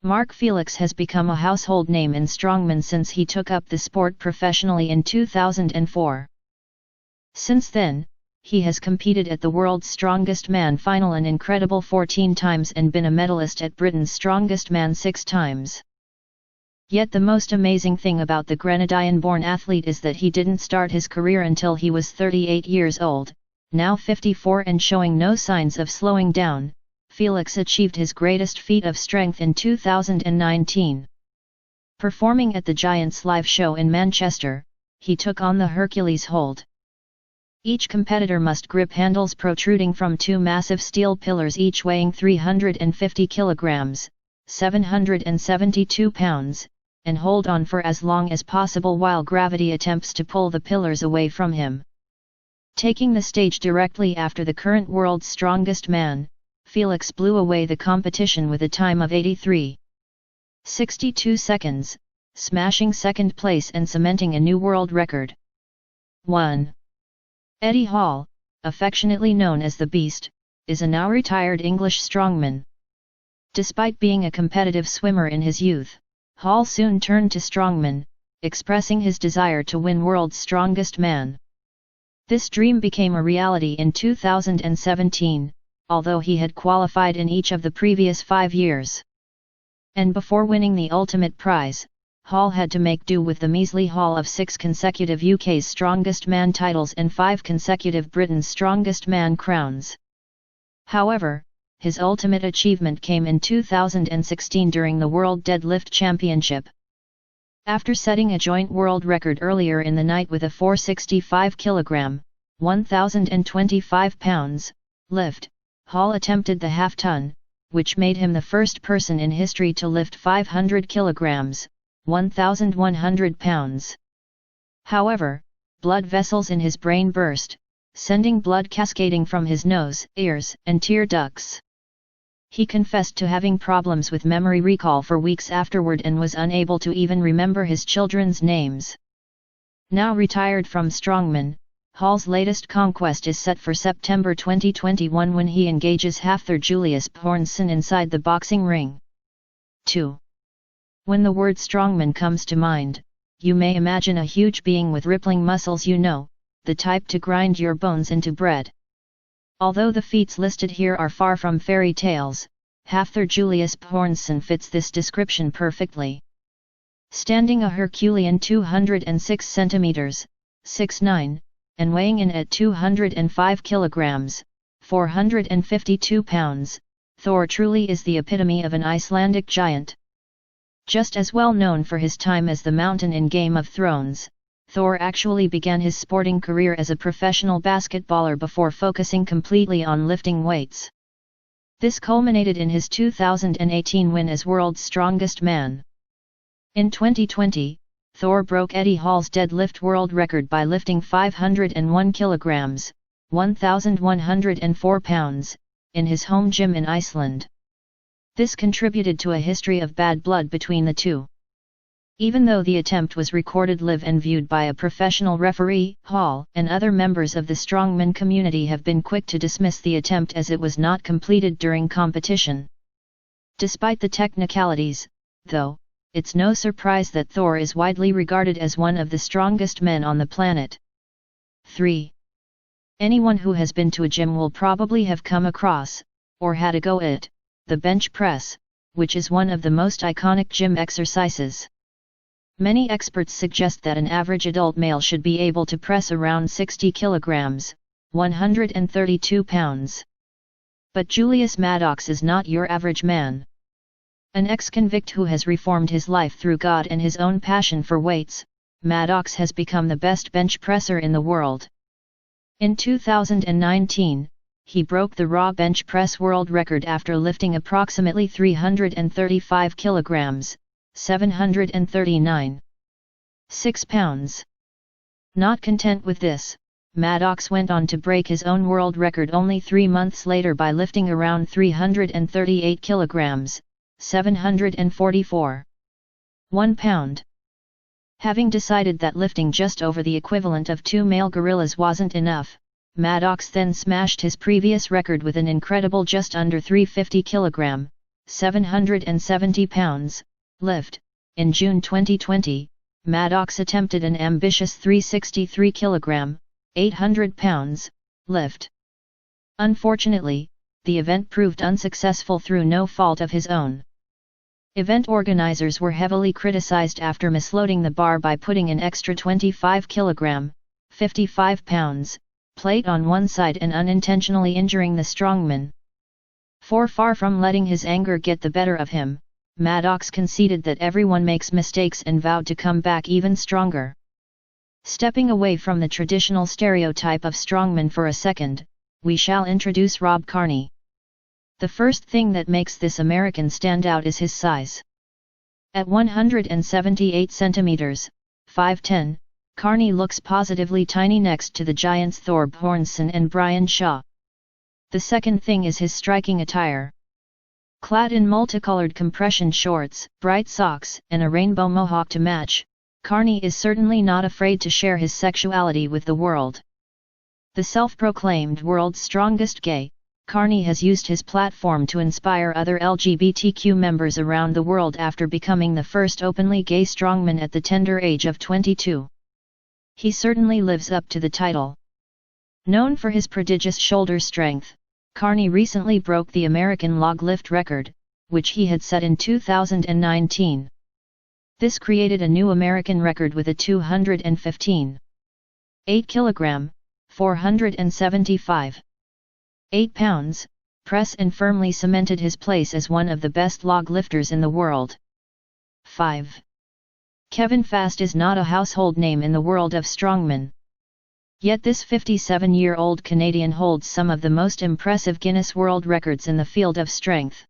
Mark Felix has become a household name in strongman since he took up the sport professionally in 2004. Since then, he has competed at the World's Strongest Man final an incredible 14 times and been a medalist at Britain's Strongest Man 6 times. Yet the most amazing thing about the Grenadine-born athlete is that he didn't start his career until he was 38 years old, now 54 and showing no signs of slowing down. Felix achieved his greatest feat of strength in 2019. Performing at the Giants live show in Manchester, he took on the Hercules hold. Each competitor must grip handles protruding from two massive steel pillars each weighing 350 kilograms, 772 pounds, and hold on for as long as possible while gravity attempts to pull the pillars away from him. Taking the stage directly after the current world's strongest man, Felix blew away the competition with a time of 83.62 seconds, smashing second place and cementing a new world record. 1. Eddie Hall, affectionately known as the Beast, is a now retired English strongman. Despite being a competitive swimmer in his youth, Hall soon turned to strongman, expressing his desire to win World's Strongest Man. This dream became a reality in 2017, although he had qualified in each of the previous 5 years. And before winning the ultimate prize, Hall had to make do with the measly haul of 6 consecutive UK's Strongest Man titles and 5 consecutive Britain's Strongest Man crowns. However, his ultimate achievement came in 2016 during the World Deadlift Championship. After setting a joint world record earlier in the night with a 465 kg, 1,025 pounds, lift, Hall attempted the half-ton, which made him the first person in history to lift 500 kg, 1,100 pounds. However, blood vessels in his brain burst, sending blood cascading from his nose, ears, and tear ducts. He confessed to having problems with memory recall for weeks afterward and was unable to even remember his children's names. Now retired from strongman, Hall's latest conquest is set for September 2021 when he engages Hafthor Julius Bjornsson inside the boxing ring. 2. When the word strongman comes to mind, you may imagine a huge being with rippling muscles, the type to grind your bones into bread. Although the feats listed here are far from fairy tales, Hafthor Julius Bjornsson fits this description perfectly. Standing a Herculean 206 centimeters, 6'9", and weighing in at 205 kilograms, 452 pounds, Thor truly is the epitome of an Icelandic giant. Just as well known for his time as the Mountain in Game of Thrones, Thor actually began his sporting career as a professional basketballer before focusing completely on lifting weights. This culminated in his 2018 win as World's Strongest Man. In 2020, Thor broke Eddie Hall's deadlift world record by lifting 501 kilograms, 1,104 pounds, in his home gym in Iceland. This contributed to a history of bad blood between the two. Even though the attempt was recorded live and viewed by a professional referee, Hall and other members of the strongman community have been quick to dismiss the attempt as it was not completed during competition. Despite the technicalities, though, it's no surprise that Thor is widely regarded as one of the strongest men on the planet. 3. Anyone who has been to a gym will probably have come across, or had a go at, the bench press, which is one of the most iconic gym exercises. Many experts suggest that an average adult male should be able to press around 60 kilograms, 132 pounds. But Julius Maddox is not your average man. An ex-convict who has reformed his life through God and his own passion for weights, Maddox has become the best bench presser in the world. In 2019, he broke the raw bench press world record after lifting approximately 335 kilograms, 739.6 pounds. Not content with this, Maddox went on to break his own world record only 3 months later by lifting around 338 kilograms, 744.1 pound. Having decided that lifting just over the equivalent of 2 male gorillas wasn't enough, Maddox then smashed his previous record with an incredible just under 350 kg, 770 pounds, lift. In June 2020, Maddox attempted an ambitious 363 kg, 800 pounds, lift. Unfortunately, the event proved unsuccessful through no fault of his own. Event organizers were heavily criticized after misloading the bar by putting an extra 25 kg, 55 pounds, plate on one side and unintentionally injuring the strongman. Far from letting his anger get the better of him, Maddox conceded that everyone makes mistakes and vowed to come back even stronger. Stepping away from the traditional stereotype of strongman for a second, we shall introduce Rob Kearney. The first thing that makes this American stand out is his size. At 178 centimeters, 5'10", Kearney looks positively tiny next to the giants Thor Bjornsson and Brian Shaw. The second thing is his striking attire. Clad in multicolored compression shorts, bright socks, and a rainbow mohawk to match, Kearney is certainly not afraid to share his sexuality with the world. The self-proclaimed world's strongest gay, Kearney has used his platform to inspire other LGBTQ members around the world after becoming the first openly gay strongman at the tender age of 22. He certainly lives up to the title. Known for his prodigious shoulder strength, Kearney recently broke the American log lift record, which he had set in 2019. This created a new American record with a 215.8 kg, 475.8 pounds, press and firmly cemented his place as one of the best log lifters in the world. 5. Kevin Fast is not a household name in the world of strongmen. Yet this 57-year-old Canadian holds some of the most impressive Guinness World Records in the field of strength.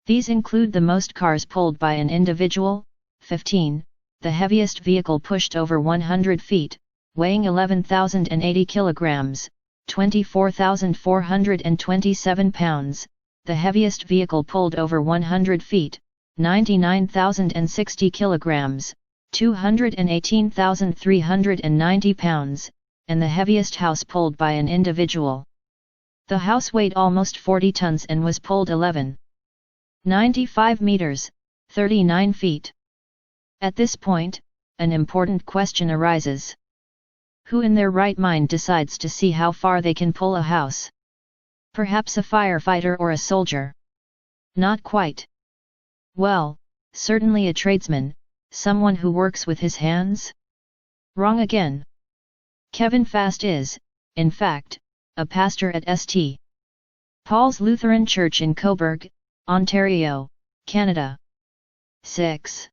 These include the most cars pulled by an individual, 15, the heaviest vehicle pushed over 100 feet, weighing 11,080 kilograms, 24,427 pounds, the heaviest vehicle pulled over 100 feet, 99,060 kilograms, 218,390 pounds, and the heaviest house pulled by an individual. The house weighed almost 40 tons and was pulled 11.95 meters, 39 feet. At this point, an important question arises. Who in their right mind decides to see how far they can pull a house? Perhaps a firefighter or a soldier? Not quite. Well, certainly a tradesman, someone who works with his hands? Wrong again. Kevin Fast is, in fact, a pastor at St. Paul's Lutheran Church in Cobourg, Ontario, Canada. 6.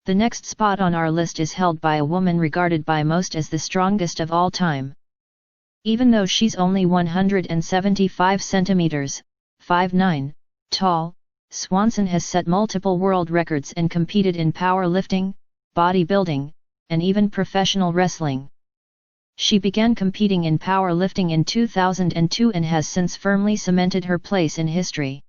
The next spot on our list is held by a woman regarded by most as the strongest of all time. Even though she's only 175 centimeters, 5'9", tall, Swanson has set multiple world records and competed in powerlifting, bodybuilding, and even professional wrestling. She began competing in powerlifting in 2002 and has since firmly cemented her place in history.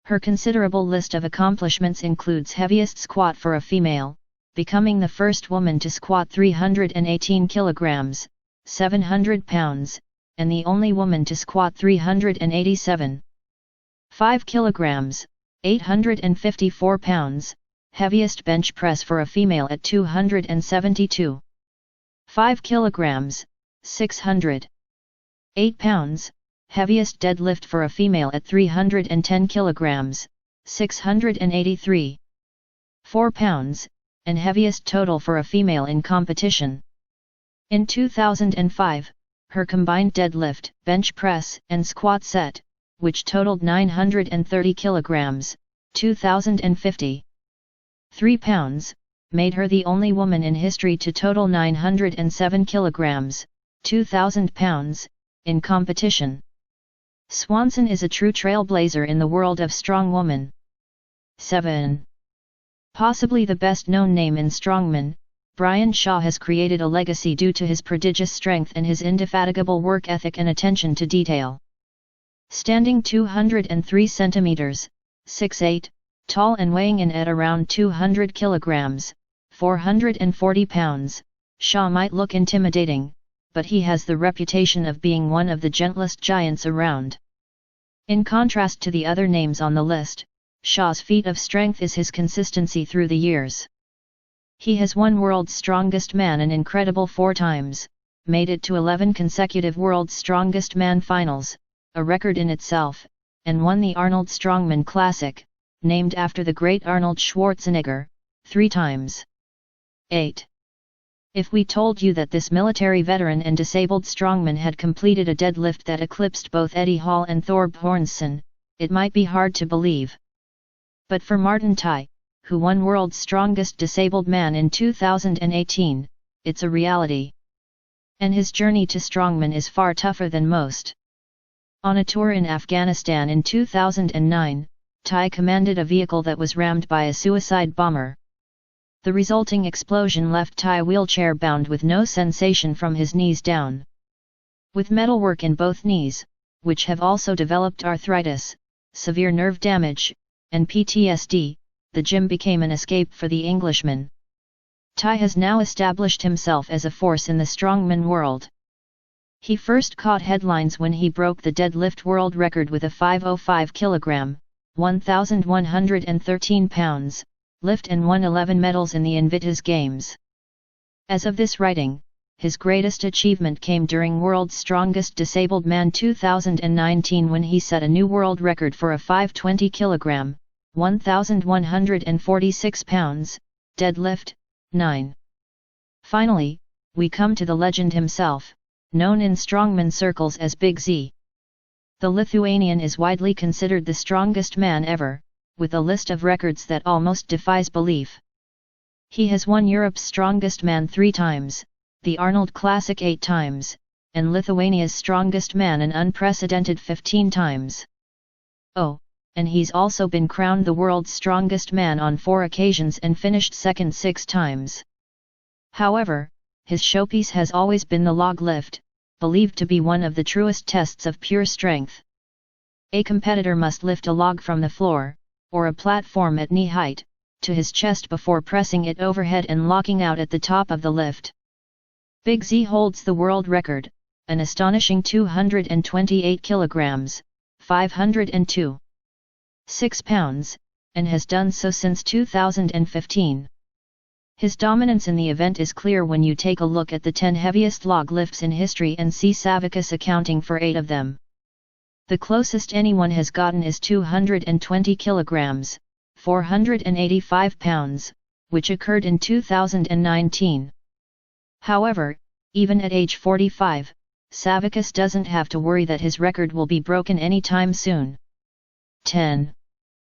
Her considerable list of accomplishments includes heaviest squat for a female, becoming the first woman to squat 318 kilograms, 700 pounds, and the only woman to squat 387.5 kilograms, 854 pounds, heaviest bench press for a female at 272.5 kilograms, 608 pounds, heaviest deadlift for a female at 310 kilograms, 683.4 pounds, and heaviest total for a female in competition. In 2005, her combined deadlift, bench press, and squat set, which totaled 930 kilograms, 2,053 pounds, made her the only woman in history to total 907 kilograms, 2,000 pounds, in competition. Swanson is a true trailblazer in the world of strong woman. 7. Possibly the best-known name in strongman, Brian Shaw has created a legacy due to his prodigious strength and his indefatigable work ethic and attention to detail. Standing 203 centimeters, 6'8", tall and weighing in at around 200 kilograms, 440 pounds, Shah might look intimidating, but he has the reputation of being one of the gentlest giants around. In contrast to the other names on the list, Shah's feat of strength is his consistency through the years. He has won World's Strongest Man an incredible 4 times, made it to 11 consecutive World's Strongest Man finals, a record in itself, and won the Arnold Strongman Classic, named after the great Arnold Schwarzenegger, 3 times. 8. If we told you that this military veteran and disabled strongman had completed a deadlift that eclipsed both Eddie Hall and Thorbjornsen, it might be hard to believe. But for Martin Tye, who won World's Strongest Disabled Man in 2018, it's a reality. And his journey to strongman is far tougher than most. On a tour in Afghanistan in 2009, Tye commanded a vehicle that was rammed by a suicide bomber. The resulting explosion left Tye wheelchair-bound with no sensation from his knees down. With metalwork in both knees, which have also developed arthritis, severe nerve damage, and PTSD, the gym became an escape for the Englishman. Tye has now established himself as a force in the strongman world. He first caught headlines when he broke the deadlift world record with a 505 kg, 1,113 pounds, lift and won 11 medals in the Invictus Games. As of this writing, his greatest achievement came during World's Strongest Disabled Man 2019 when he set a new world record for a 520 kg, 1,146 pounds, deadlift, 9. Finally, we come to the legend himself, known in strongman circles as Big Z. The Lithuanian is widely considered the strongest man ever, with a list of records that almost defies belief. He has won Europe's Strongest Man 3 times, the Arnold Classic 8 times, and Lithuania's Strongest Man an unprecedented 15 times. Oh, and he's also been crowned the world's strongest man on 4 occasions and finished second 6 times. However, his showpiece has always been the log lift, believed to be one of the truest tests of pure strength. A competitor must lift a log from the floor, or a platform at knee height, to his chest before pressing it overhead and locking out at the top of the lift. Big Z holds the world record, an astonishing 228 kilograms, 502.6 pounds, and has done so since 2015. His dominance in the event is clear when you take a look at the 10 heaviest log lifts in history and see Savickas accounting for 8 of them. The closest anyone has gotten is 220 kilograms, 485 pounds, which occurred in 2019. However, even at age 45, Savickas doesn't have to worry that his record will be broken anytime soon. 10.